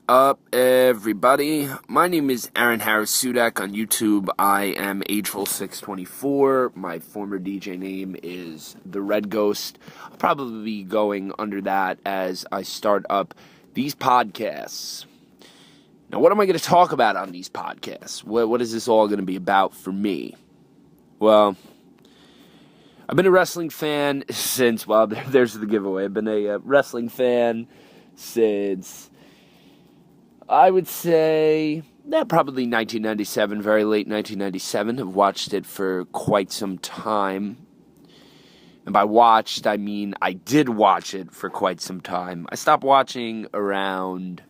up, everybody? My name is Aaron Harris Sudak on YouTube. I am Ageful624. My former DJ name is The Red Ghost. I'll probably be going under that as I start up these podcasts. Now, what am I going to talk about on these podcasts? What is this all going to be about for me? Well, I've been a wrestling fan since, well, there's the giveaway. I've been a wrestling fan since, I would say, probably 1997, very late 1997. I've watched it for quite some time. And by watched, I mean I did watch it for quite some time. I stopped watching around,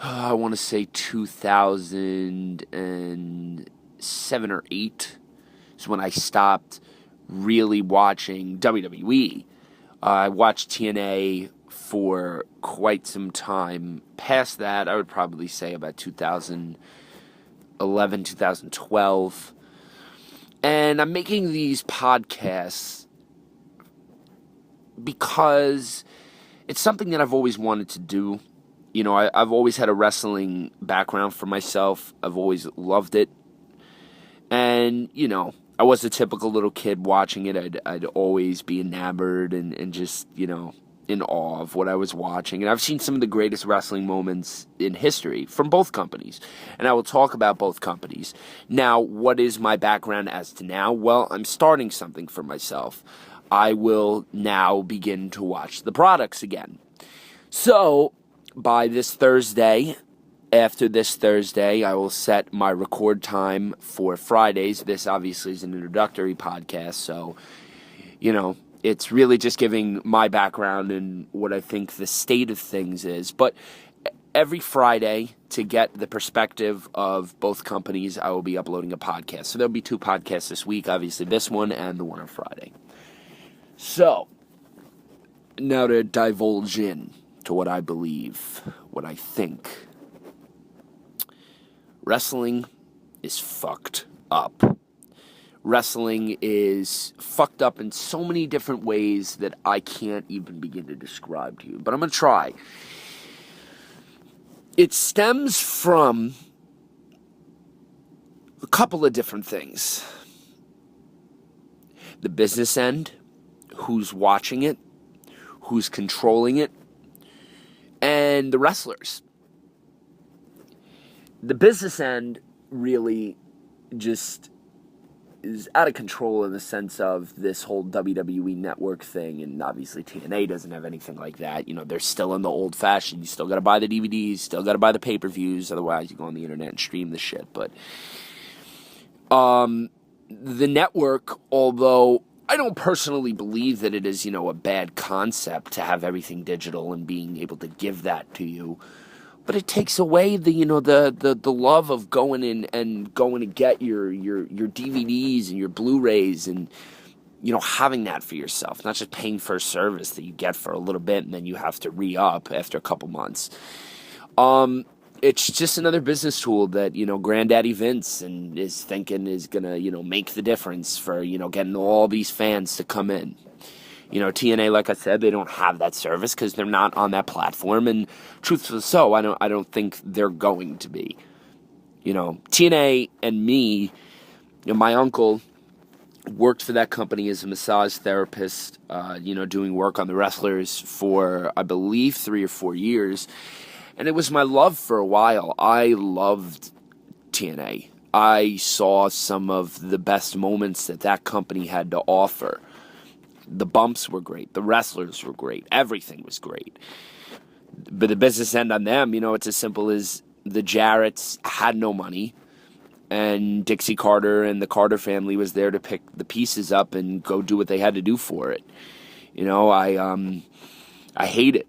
I want to say 2007 or 8 is when I stopped really watching WWE. I watched TNA for quite some time. Past that, I would probably say about 2011, 2012. And I'm making these podcasts because it's something that I've always wanted to do. You know, I've always had a wrestling background for myself. I've always loved it. And, you know, I was a typical little kid watching it. I'd always be enamored and just, you know, in awe of what I was watching. And I've seen some of the greatest wrestling moments in history from both companies. And I will talk about both companies. Now, what is my background as to now? Well, I'm starting something for myself. I will now begin to watch the products again. So, by this Thursday, after this Thursday, I will set my record time for Fridays. This obviously is an introductory podcast, so, you know, it's really just giving my background and what I think the state of things is. But every Friday, to get the perspective of both companies, I will be uploading a podcast. So there'll be 2 podcasts this week, obviously this one and the one on Friday. So, now to divulge in to what I believe, what I think. Wrestling is fucked up. Wrestling is fucked up in so many different ways that I can't even begin to describe to you. But I'm going to try. It stems from a couple of different things. The business end, who's watching it, who's controlling it, and the wrestlers. The business end really just is out of control in the sense of this whole WWE network thing, and obviously TNA doesn't have anything like that. You know, they're still in the old fashioned. You still got to buy the DVDs, still got to buy the pay-per-views, otherwise you go on the internet and stream the shit. But the network, although I don't personally believe that it is, you know, a bad concept to have everything digital and being able to give that to you, but it takes away the, you know, the love of going in and going to get your DVDs and your Blu-rays and, you know, having that for yourself, not just paying for a service that you get for a little bit and then you have to re-up after a couple months. It's just another business tool that, you know, Granddaddy Vince is thinking is going to, you know, make the difference for, you know, getting all these fans to come in. You know, TNA, like I said, they don't have that service because they're not on that platform, and truthfully so, I don't think they're going to be. You know, TNA and me, you know, my uncle worked for that company as a massage therapist, you know, doing work on the wrestlers for, I believe, 3 or 4 years, and it was my love for a while. I loved TNA. I saw some of the best moments that company had to offer. The bumps were great. The wrestlers were great. Everything was great. But the business end on them, you know, it's as simple as the Jarretts had no money, and Dixie Carter and the Carter family was there to pick the pieces up and go do what they had to do for it. You know, I hate it.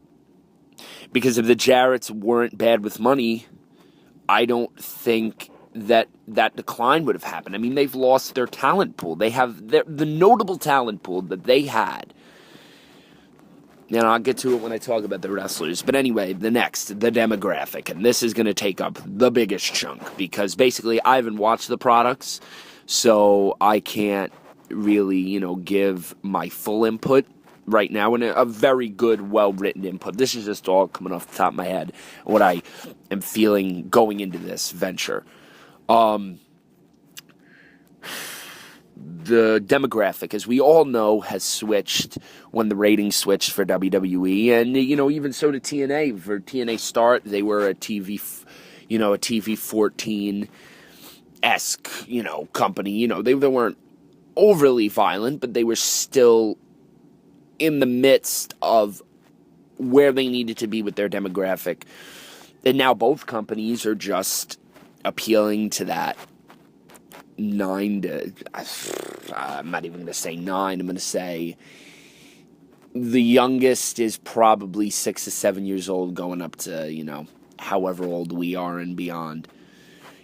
Because if the Jarretts weren't bad with money, I don't think that decline would have happened. I mean, they've lost their talent pool. They have the notable talent pool that they had. And I'll get to it when I talk about the wrestlers. But anyway, the demographic. And this is going to take up the biggest chunk. Because basically, I haven't watched the products. So I can't really, you know, give my full input. right now, and a very good, well-written input. This is just all coming off the top of my head, what I am feeling going into this venture. The demographic, as we all know, has switched when the ratings switched for WWE, and even so did TNA. For TNA Start, they were a TV 14 esque company. They weren't overly violent, but they were still in the midst of where they needed to be with their demographic. And now both companies are just appealing to that I'm not even going to say 9, I'm going to say the youngest is probably 6 to 7 years old, going up to, however old we are and beyond.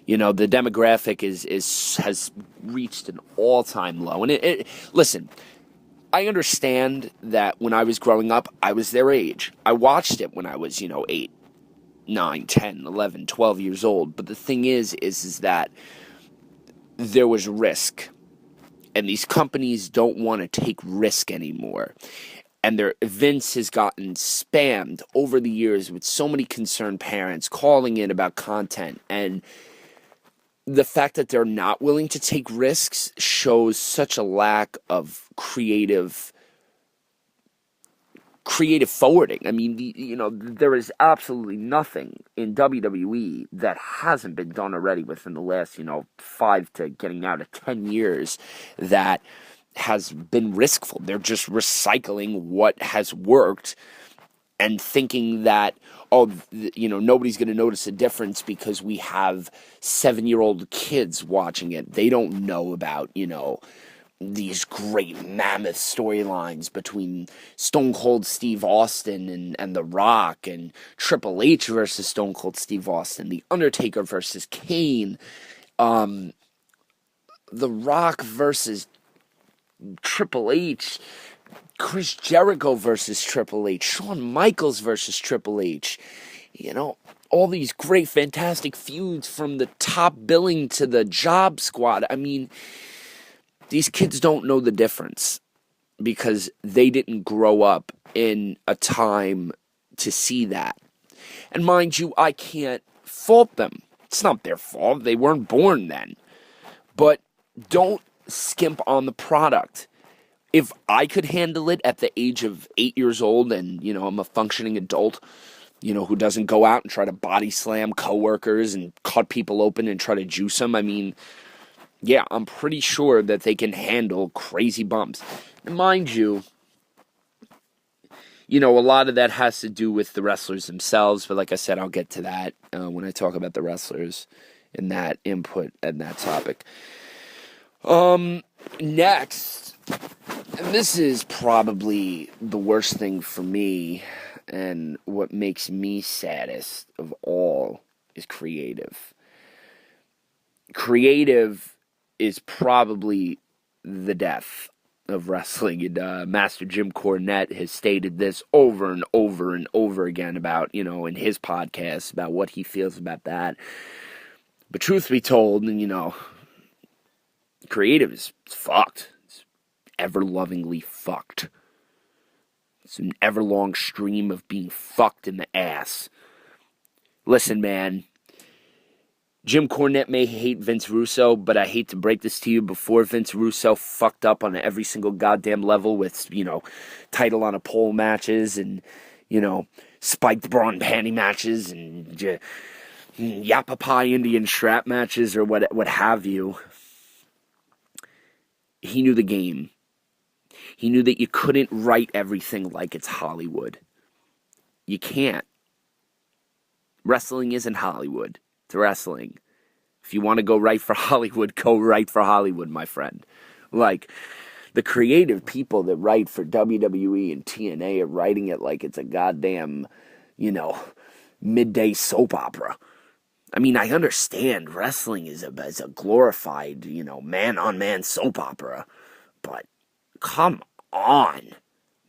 The demographic has reached an all-time low. And listen, I understand that when I was growing up, I was their age. I watched it when I was, 8, 9, 10, 11, 12 years old. But the thing is that there was risk. And these companies don't want to take risk anymore. And Vince has gotten spammed over the years with so many concerned parents calling in about content. And the fact that they're not willing to take risks shows such a lack of creative forwarding. I mean, there is absolutely nothing in WWE that hasn't been done already within the last, 5 to getting out of 10 years that has been riskful. They're just recycling what has worked and thinking that, nobody's going to notice a difference because we have 7-year-old kids watching it. They don't know about, these great mammoth storylines between Stone Cold Steve Austin and The Rock, and Triple H versus Stone Cold Steve Austin, The Undertaker versus Kane, The Rock versus Triple H, Chris Jericho versus Triple H, Shawn Michaels versus Triple H, all these great, fantastic feuds from the top billing to the job squad. I mean, these kids don't know the difference because they didn't grow up in a time to see that. And mind you, I can't fault them. It's not their fault. They weren't born then. But don't skimp on the product. If I could handle it at the age of 8 years old and, I'm a functioning adult, who doesn't go out and try to body slam coworkers and cut people open and try to juice them, I mean, yeah, I'm pretty sure that they can handle crazy bumps. And mind you, a lot of that has to do with the wrestlers themselves. But like I said, I'll get to that when I talk about the wrestlers and that input and that topic. Next, and this is probably the worst thing for me and what makes me saddest of all, is creative. Creative is probably the death of wrestling. And Master Jim Cornette has stated this over and over and over again about, in his podcast, about what he feels about that. But truth be told, creative is fucked. It's ever-lovingly fucked. It's an ever-long stream of being fucked in the ass. Listen, man, Jim Cornette may hate Vince Russo, but I hate to break this to you, before Vince Russo fucked up on every single goddamn level with, title on a pole matches and, spiked bra and panty matches and yappa pie Indian strap matches or what have you. He knew the game. He knew that you couldn't write everything like it's Hollywood. You can't. Wrestling isn't Hollywood. It's wrestling. If you want to go right for Hollywood, go right for Hollywood, my friend. Like, the creative people that write for WWE and TNA are writing it like it's a goddamn, midday soap opera. I mean, I understand wrestling is a glorified, man-on-man soap opera. But, come on.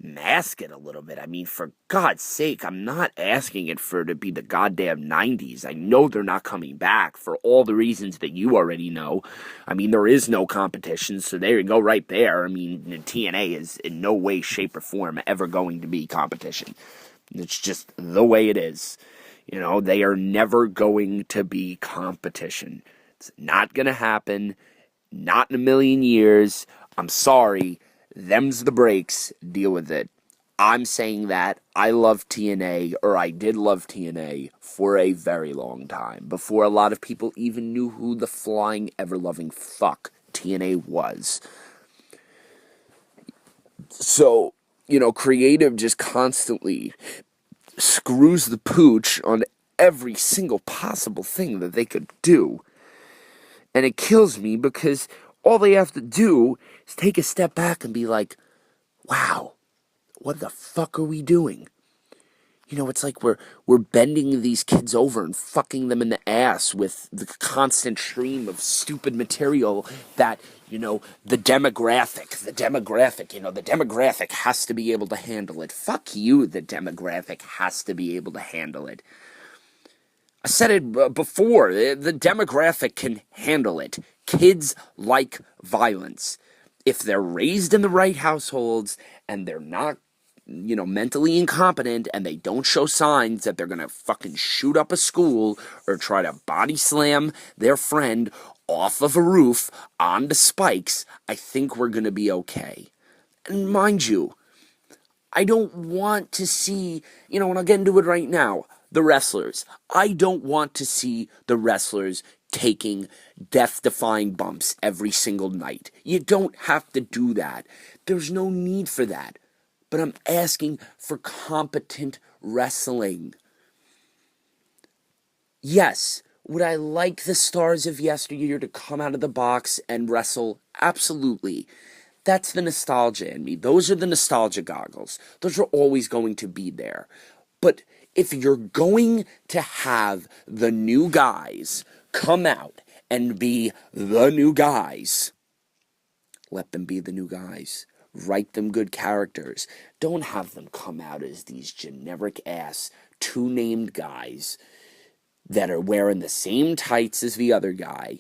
mask it a little bit. I mean, for God's sake, I'm not asking it for it to be the goddamn 90s. I know they're not coming back for all the reasons that you already know. I mean, there is no competition, so there you go right there. I mean, TNA is in no way, shape, or form ever going to be competition. It's just the way it is. You know, they are never going to be competition. It's not going to happen. Not in a million years. I'm sorry. Them's the breaks. Deal with it. I'm saying that I love TNA, or I did love TNA, for a very long time. Before a lot of people even knew who the flying, ever-loving fuck TNA was. So, you know, creative just constantly screws the pooch on every single possible thing that they could do. And it kills me because all they have to do is take a step back and be like, wow, what the fuck are we doing? You know, it's like we're bending these kids over and fucking them in the ass with the constant stream of stupid material that, you know, the demographic, you know, the demographic has to be able to handle it. Fuck you, the demographic has to be able to handle it. I said it before, the demographic can handle it. Kids like violence. If they're raised in the right households and they're not, you know, mentally incompetent and they don't show signs that they're gonna fucking shoot up a school or try to body slam their friend off of a roof onto spikes, I think we're gonna be okay. And mind you, I don't want to see, you know, and I'll get into it right now, the wrestlers. I don't want to see the wrestlers taking death-defying bumps every single night. You don't have to do that. There's no need for that. But I'm asking for competent wrestling. Yes, would I like the stars of yesteryear to come out of the box and wrestle? Absolutely. That's the nostalgia in me. Those are the nostalgia goggles. Those are always going to be there. But if you're going to have the new guys come out and be the new guys, let them be the new guys. Write them good characters. Don't have them come out as these generic ass two-named guys that are wearing the same tights as the other guy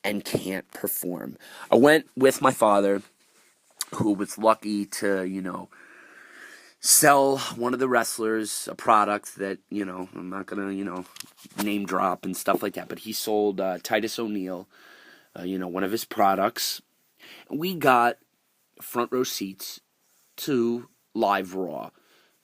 and can't perform. I went with my father, who was lucky to, you know, sell one of the wrestlers a product that, you know, I'm not going to, you know, name drop and stuff like that, but he sold Titus O'Neil, you know, one of his products. We got front row seats to Live Raw.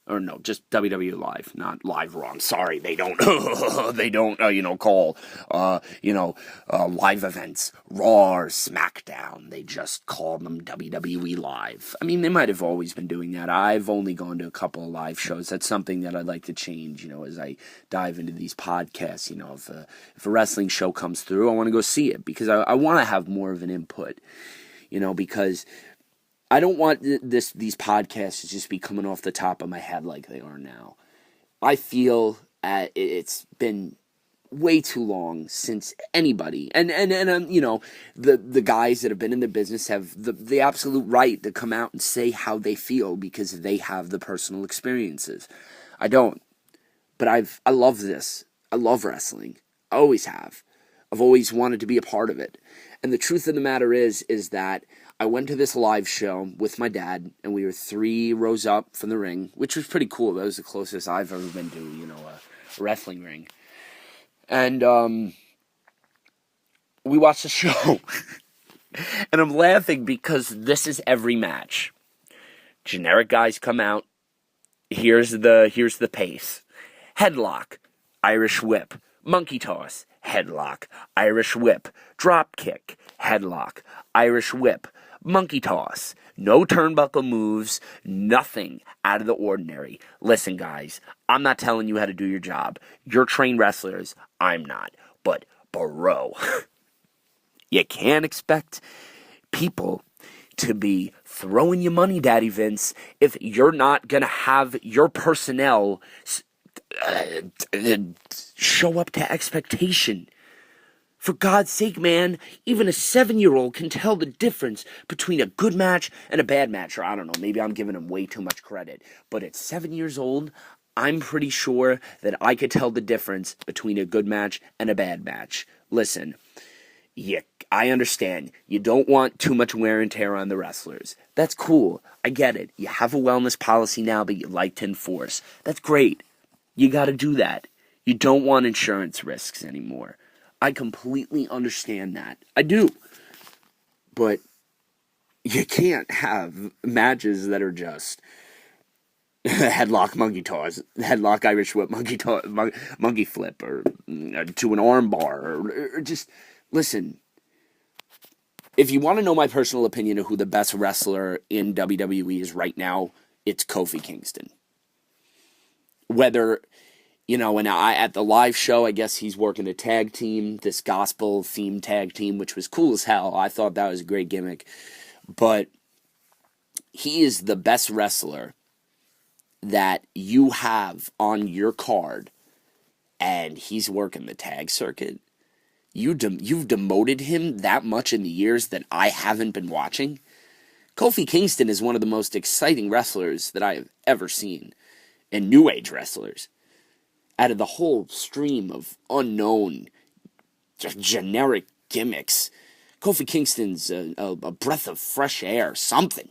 Or no, just WWE Live, not Live Raw. I'm sorry, they don't, you know, call, live events Raw or SmackDown. They just call them WWE Live. I mean, they might have always been doing that. I've only gone to a couple of live shows. That's something that I'd like to change, you know, as I dive into these podcasts. You know, if a wrestling show comes through, I want to go see it because I want to have more of an input, you know, because I don't want these podcasts to just be coming off the top of my head like they are now. I feel it's been way too long since anybody, and you know, the guys that have been in the business have the absolute right to come out and say how they feel because they have the personal experiences. I don't, but I love this. I love wrestling. I always have. I've always wanted to be a part of it. And the truth of the matter is that I went to this live show with my dad, and we were 3 rows up from the ring, which was pretty cool. That was the closest I've ever been to, you know, a wrestling ring. And we watched the show. And I'm laughing because this is every match. Generic guys come out. Here's the pace. Headlock, Irish whip, monkey toss, headlock, Irish whip, drop kick, headlock, Irish whip, monkey toss. No turnbuckle moves, nothing out of the ordinary. Listen, guys, I'm not telling you how to do your job. You're trained wrestlers, I'm not. But, bro, you can't expect people to be throwing you money, Daddy Vince, if you're not going to have your personnel show up to expectation. For God's sake, man, even a 7-year-old can tell the difference between a good match and a bad match. Or I don't know, maybe I'm giving him way too much credit. But at 7 years old, I'm pretty sure that I could tell the difference between a good match and a bad match. Listen, I understand. You don't want too much wear and tear on the wrestlers. That's cool. I get it. You have a wellness policy now that you like to enforce. That's great. You got to do that. You don't want insurance risks anymore. I completely understand that. I do. But you can't have matches that are just headlock monkey toss, headlock Irish whip monkey toss, monkey flip, or to an arm bar, or just listen. If you want to know my personal opinion of who the best wrestler in WWE is right now, it's Kofi Kingston. Whether, and at the live show, I guess he's working a tag team, this gospel-themed tag team, which was cool as hell. I thought that was a great gimmick. But he is the best wrestler that you have on your card, and he's working the tag circuit. You've demoted him that much in the years that I haven't been watching. Kofi Kingston is one of the most exciting wrestlers that I have ever seen, and New Age wrestlers. Out of the whole stream of unknown, just generic gimmicks, Kofi Kingston's a breath of fresh air, something.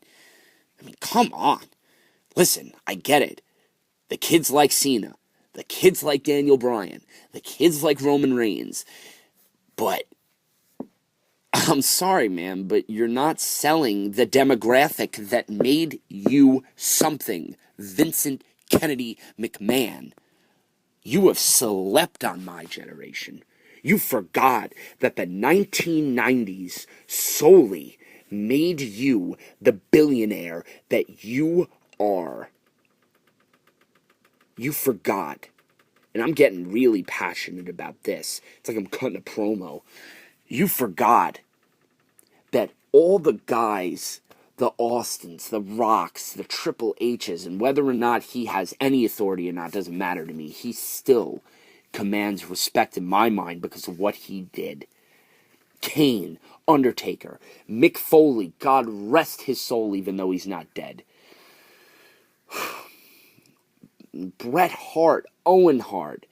I mean, come on. Listen, I get it. The kids like Cena. The kids like Daniel Bryan. The kids like Roman Reigns. But, I'm sorry, man, but you're not selling the demographic that made you something. Vincent Kennedy McMahon. You have slept on my generation. You forgot that the 1990s solely made you the billionaire that you are. You forgot. And I'm getting really passionate about this. It's like I'm cutting a promo. You forgot that all the guys, the Austins, the Rocks, the Triple H's, and whether or not he has any authority or not doesn't matter to me. He still commands respect in my mind because of what he did. Kane, Undertaker, Mick Foley, God rest his soul even though he's not dead. Bret Hart, Owen Hart,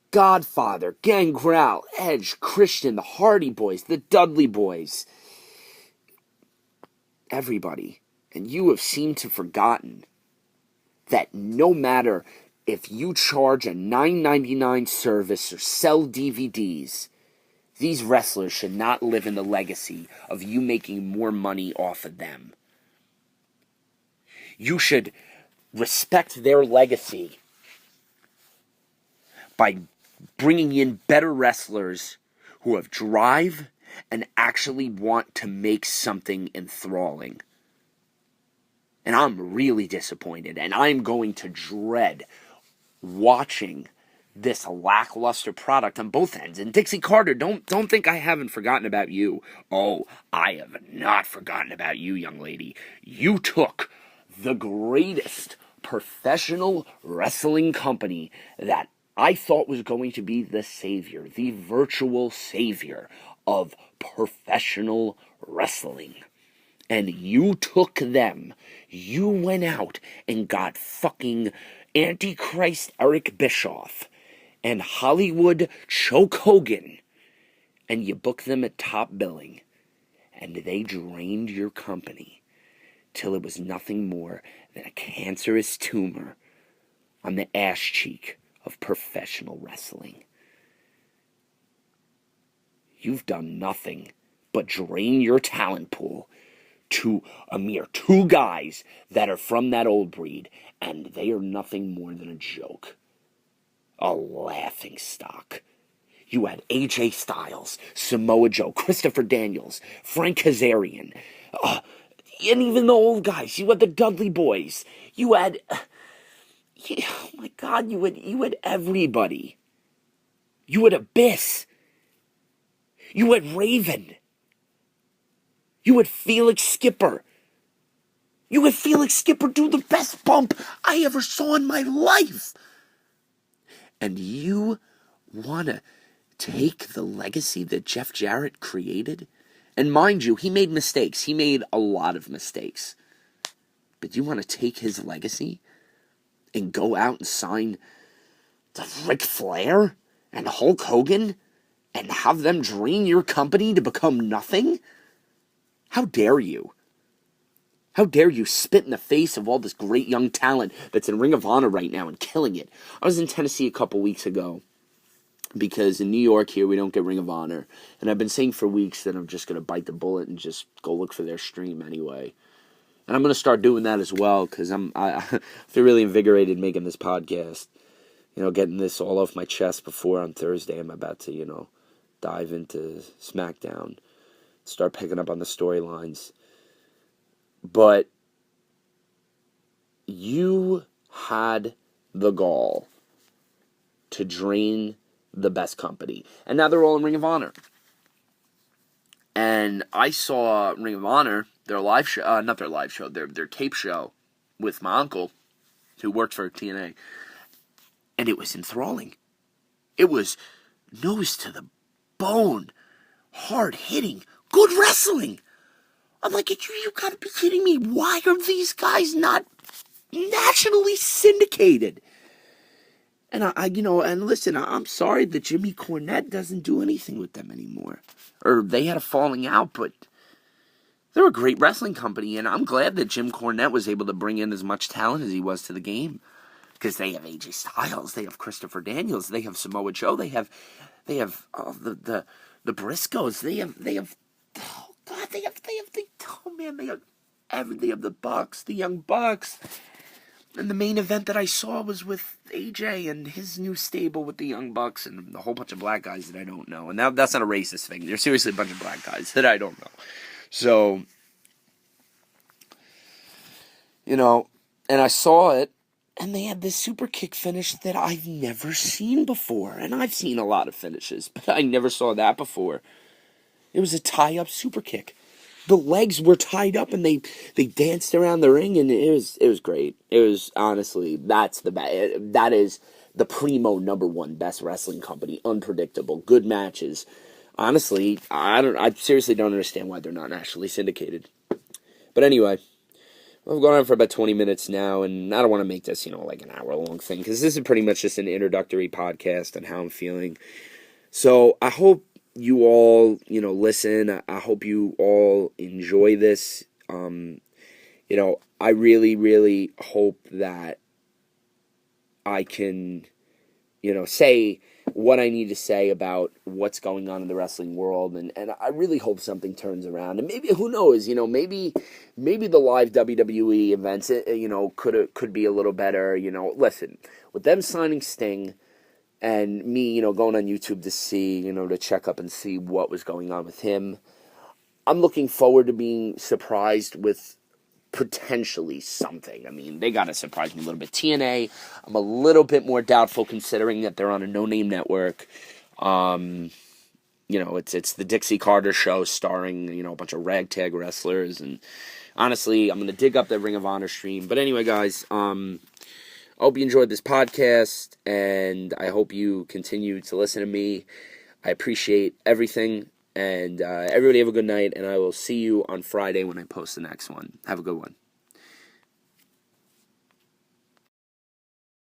Godfather, Gangrel, Edge, Christian, the Hardy Boys, the Dudley Boys. Everybody. And you have seemed to have forgotten that no matter if you charge a $9.99 service or sell DVDs, these wrestlers should not live in the legacy of you making more money off of them. You should respect their legacy by bringing in better wrestlers who have drive and actually want to make something enthralling. And I'm really disappointed, and I'm going to dread watching this lackluster product on both ends. And Dixie Carter, don't think I haven't forgotten about you. Oh, I have not forgotten about you, young lady. You took the greatest professional wrestling company that I thought was going to be the savior, the virtual savior of professional wrestling. And you took them. You went out and got fucking Antichrist Eric Bischoff and Hollywood Choke Hogan, and you booked them at top billing, and they drained your company till it was nothing more than a cancerous tumor on the ass cheek of professional wrestling. You've done nothing but drain your talent pool to a mere 2 guys that are from that old breed, and they are nothing more than a joke. A laughing stock. You had AJ Styles, Samoa Joe, Christopher Daniels, Frank Kazarian, and even the old guys. You had the Dudley Boys. You had, oh my God, you had everybody. You had Abyss. You had Raven. You had Felix Skipper. You had Felix Skipper do the best bump I ever saw in my life. And you want to take the legacy that Jeff Jarrett created? And mind you, he made mistakes. He made a lot of mistakes. But you want to take his legacy and go out and sign the Ric Flair and Hulk Hogan and have them drain your company to become nothing? How dare you? How dare you spit in the face of all this great young talent that's in Ring of Honor right now and killing it? I was in Tennessee a couple weeks ago because in New York here we don't get Ring of Honor. And I've been saying for weeks that I'm just going to bite the bullet and just go look for their stream anyway. And I'm going to start doing that as well because I feel really invigorated making this podcast. Getting this all off my chest before on Thursday I'm about to, dive into SmackDown, start picking up on the storylines. But you had the gall to drain the best company. And now they're all in Ring of Honor. And I saw Ring of Honor, their live show, not their live show, their tape show with my uncle, who worked for TNA. And it was enthralling. It was nose to the bone, hard-hitting, good wrestling. I'm like, you gotta be kidding me. Why are these guys not nationally syndicated? And and listen, I'm sorry that Jimmy Cornette doesn't do anything with them anymore. Or they had a falling out, but they're a great wrestling company, and I'm glad that Jim Cornette was able to bring in as much talent as he was to the game. Because they have AJ Styles, they have Christopher Daniels, they have Samoa Joe, they have the Briscoes, they have everything of the Bucks, the Young Bucks. And the main event that I saw was with AJ and his new stable with the Young Bucks and a whole bunch of black guys that I don't know. And that's not a racist thing. They're seriously a bunch of black guys that I don't know. So, and I saw it, and they had this super kick finish that I've never seen before. And I've seen a lot of finishes, but I never saw that before. It was a tie-up super kick. The legs were tied up, and they danced around the ring, and it was great. It was, honestly, that is the primo #1 best wrestling company. Unpredictable, good matches. Honestly, I seriously don't understand why they're not nationally syndicated. But anyway, I've gone on for about 20 minutes now, and I don't want to make this, like an hour-long thing, because this is pretty much just an introductory podcast on how I'm feeling. So I hope you all, listen. I hope you all enjoy this. I really, really hope that I can, say what I need to say about what's going on in the wrestling world, and I really hope something turns around. And maybe, who knows, maybe the live WWE events, could be a little better. Listen, with them signing Sting and me, going on YouTube to see, to check up and see what was going on with him, I'm looking forward to being surprised with potentially something. I mean, they got to surprise me a little bit. TNA, I'm a little bit more doubtful considering that they're on a no-name network. It's the Dixie Carter show starring, a bunch of ragtag wrestlers. And honestly, I'm going to dig up that Ring of Honor stream. But anyway, guys, I hope you enjoyed this podcast, and I hope you continue to listen to me. I appreciate everything. And everybody have a good night, and I will see you on Friday when I post the next one. Have a good one.